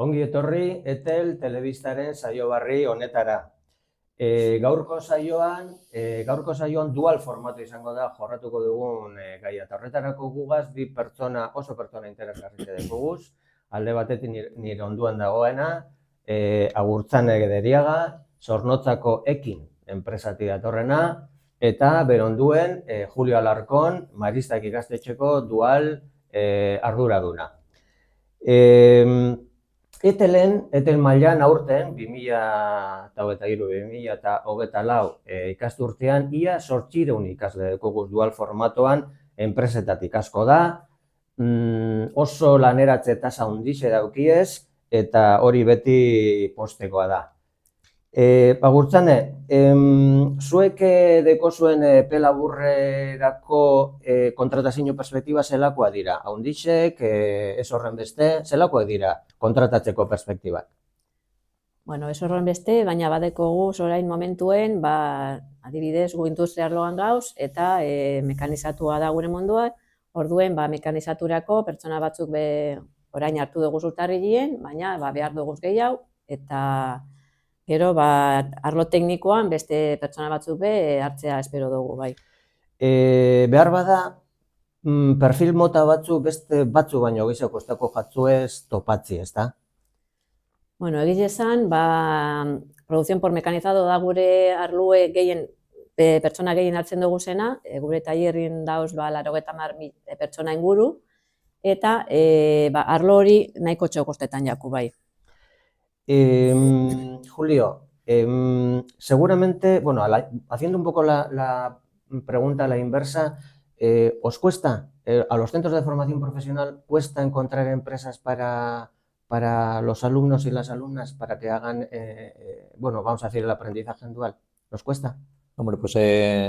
Ongi etorri Etel telebistaren saio berri honetara. Gaurko saioan dual formatu izango da jorratuko dugun gaia. Eta horretarako gugaz bi oso pertsona interesgarri duguz. Alde batetik nire onduan dagoena, Agurtzane Gederiaga, Zornotzako Ekin enpresatik datorrena, eta beronduen Julio Alarkon, Maristak ikastetxeko dual arduraduna. Etel mailan aurten, 2023-2024 ikasturtean, ia 800 ikasle dekoguz dual formatoan enpresetatik asko da, oso laneratze tasa handixe daukiez, eta hori beti postekoa da. Agurtzane, zuek dekozuen epe laburrerako kontratazio perspektiba zelakoa dira? Handixek, ez horren beste, zelakoak dira kontratatzeko perspektibak? Bueno, ez horren beste, baina badekogu orain momentuen, adibidez, gu industria arloan gauz, eta mekanizatua da gure munduak, orduen mekanizaturako pertsona batzuk orain hartu dugu urtarrilean, baina behar dugu gehiago, eta gero, arlo teknikoan beste pertsona batzuk hartzea espero dugu, bai. Behar bada, perfil mota beste batzu baino gehiago kostako jatzuez topatzi, ez da? Bueno, egiz esan, producción por mekanizado da gure arlue pertsona gehien hartzen dugu zena, gure tailerrin dauz 80.000 pertsona inguru, eta arlo hori nahiko txokostetan jaku, bai. Julio, seguramente, bueno, haciendo un poco la pregunta a la inversa, ¿os cuesta, a los centros de formación profesional, cuesta encontrar empresas para los alumnos y las alumnas para que hagan, bueno, vamos a decir, el aprendizaje en dual? ¿Nos cuesta? Hombre, pues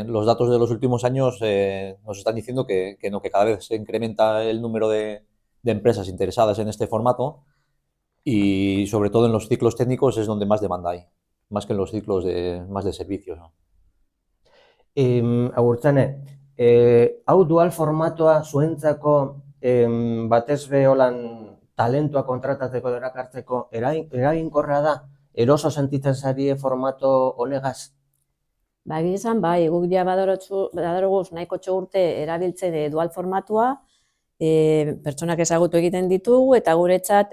los datos de los últimos años nos están diciendo que no, que cada vez se incrementa el número de empresas interesadas en este formato. Y sobre todo en los ciclos técnicos es donde más demanda hay, más que en los ciclos más de servicios, ¿no? Agurtzane, hau dual formatoa zuentzako batez holan talentua kontratatzeko erakartzeko eraginkorra da, eroso sentitzen zarie formato honegaz? Egizan, guk ja badaroguz nahiko urte erabiltzen dual formatua, pertsonak ezagutu egiten ditugu, eta guretzat,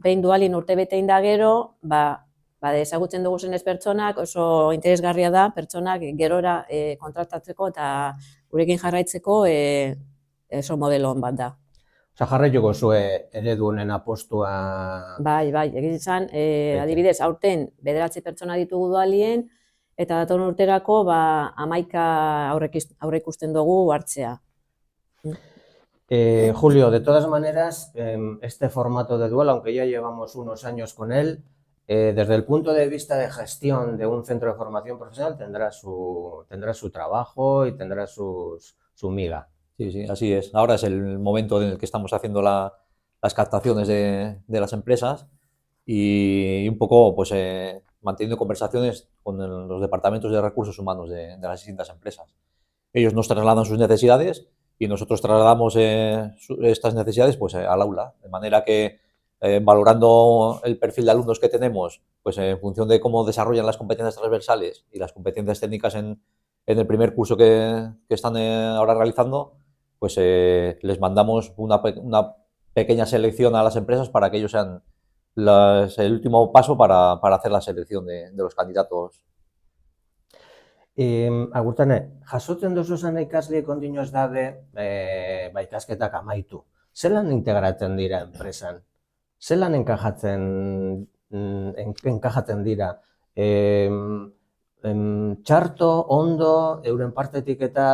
behin dualin urte betein da gero, ezagutzen dugu zenez pertsonak, oso interesgarria da pertsonak gerora kontratatzeko eta gurekin jarraitzeko oso modelo hon bat da. Osa, jarraituko zue eredu honen apostua... Bai, egiz izan, adibidez, aurten 9 pertsona ditugu dualien, eta datorren urterako 11 aurreikusten dugu hartzea. Julio, de todas maneras, este formato de dual, aunque ya llevamos unos años con él, desde el punto de vista de gestión de un centro de formación profesional tendrá su trabajo y tendrá su miga. Sí, así es. Ahora es el momento en el que estamos haciendo las captaciones de las empresas y un poco pues manteniendo conversaciones con los departamentos de recursos humanos de las distintas empresas. Ellos nos trasladan sus necesidades y nosotros trasladamos estas necesidades pues al aula, de manera que valorando el perfil de alumnos que tenemos, pues en función de cómo desarrollan las competencias transversales y las competencias técnicas en el primer curso que están ahora realizando, pues les mandamos una pequeña selección a las empresas para que ellos sean el último paso para hacer la selección de los candidatos. Agurtzane, jasotzen duzu zen ikasle kontinuaz dabe ikasketak amaitu. Zelan integratzen dira enpresan? Zelan enkajatzen dira? Txarto, ondo, euren partetik eta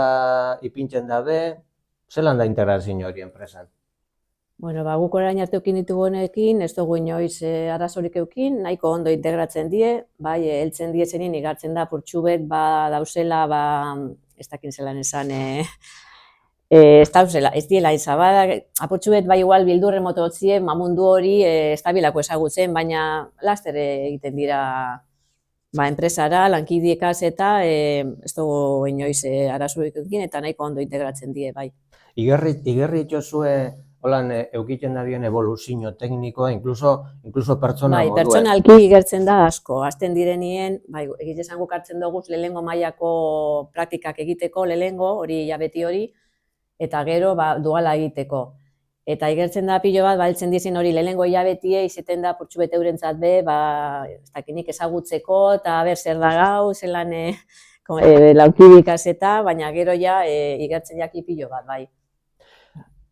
ipintzen dabe? Zelan da integrazio hori enpresan? Bueno, guk orain arte eukin ditugu honekin, ez dugu inoiz arazorik eukin, nahiko ondo integratzen die, heltzen die zenin igartzen da purtsubet dauzela, ez dakin zelan esan, ez diela izabada, apurtsubet igual bildurre mototzie, mundu hori ez da bilako ezagutzen, baina laster egiten dira enpresara, lankideekaz eta ez dugu inoiz arazorik eduki eta nahiko ondo integratzen die, bai. Igerri itxozue, holan, eukiten da bien evoluzio teknikoa, incluso pertsona Bai, moduen. pertsonalki igertzen da asko, hasten direnien, bai, egite esan guk hartzen dugu lehenengo mailako praktikak egiteko, lehenengo, hori beti hori, eta gero duala egiteko. Eta igertzen da pilo bat, heltzen dizien hori lehenengo hilabetie, izaten da portxu bete eurentzat be, ez dakinik ezagutzeko, eta ber zer da gau, zelan laukidikaz eta, baina gero igertzen jaki pilo bat, bai.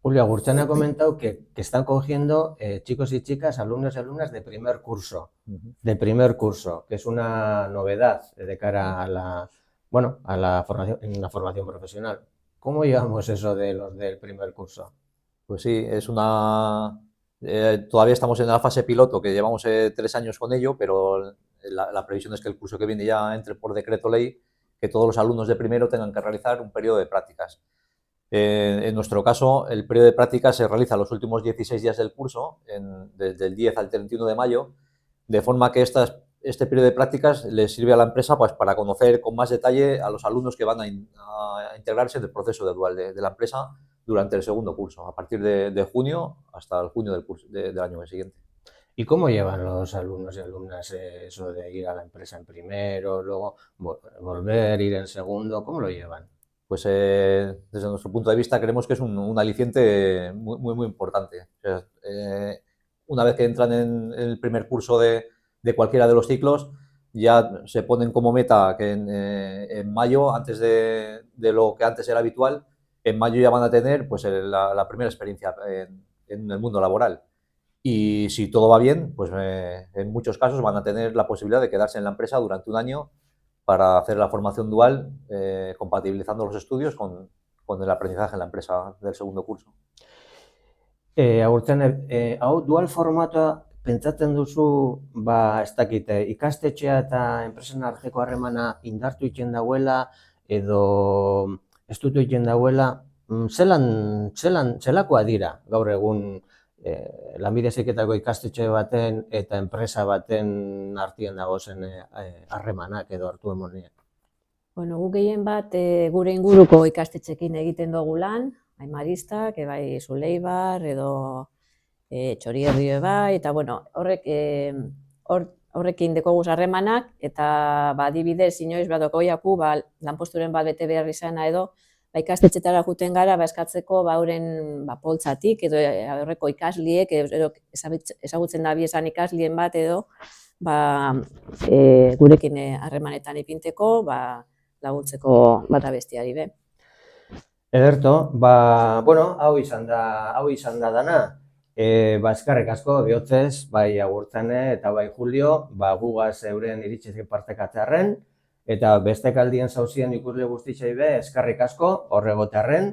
Julia, Gurchana ha comentado que están cogiendo chicos y chicas, alumnos y alumnas de primer curso, que es una novedad de cara a la formación profesional. ¿Cómo llevamos eso de los del primer curso? Pues sí, todavía estamos en la fase piloto, que llevamos 3 años con ello, pero la previsión es que el curso que viene ya entre por decreto ley, que todos los alumnos de primero tengan que realizar un periodo de prácticas. En nuestro caso, el periodo de prácticas se realiza los últimos 16 días del curso, desde el 10 al 31 de mayo, de forma que este periodo de prácticas les sirve a la empresa pues, para conocer con más detalle a los alumnos que van a integrarse en el proceso de dual de la empresa durante el segundo curso, a partir de junio hasta el junio del año siguiente. ¿Y cómo llevan los alumnos y alumnas eso de ir a la empresa en primero, luego volver, ir en segundo? ¿Cómo lo llevan? Pues desde nuestro punto de vista creemos que es un aliciente muy importante. O sea, una vez que entran en el primer curso de cualquiera de los ciclos, ya se ponen como meta que en mayo, antes de lo que antes era habitual, en mayo ya van a tener pues, la primera experiencia en el mundo laboral. Y si todo va bien, pues en muchos casos van a tener la posibilidad de quedarse en la empresa durante un año para hacer la formación dual, compatibilizando los estudios con el aprendizaje en la empresa del segundo curso. Agurtzen, hau dual formatoa pentsatzen duzu, ez dakite, ikastetxea eta enpresen arteko harremana indartu egiten dauela, edo estutu egiten dauela, zelakoa dira gaur egun lanbide heziketako ikastetxe baten eta enpresa baten artean dagozen harremanak edo hartu emoniak? Bueno, guk gehien bat gure inguruko ikastetxekin egiten dugu lan, bai Maristak, bai Zuleibar, edo Txorierri bai, eta bueno, horrekin dekoguz harremanak, eta adibidez, inoiz bat okoiaku, lanposturen bat bete behar izana edo, ikastetxetara juten gara, eskatzeko euren poltzatik, edo horreko ikasliek, edo ezagutzen da biesan ikaslien bat edo, gurekin harremanetan ipinteko, laguntzeko bata bestiari be. Ederto, bueno, hau izan da dana. Eskerrik asko bihotzez, bai Agurtzane eta bai Julio, gugaz euren iritzizik partekatzearren, eta beste kaldien zauzien ikusle guztitzei be, eskerrik asko, horregotearren,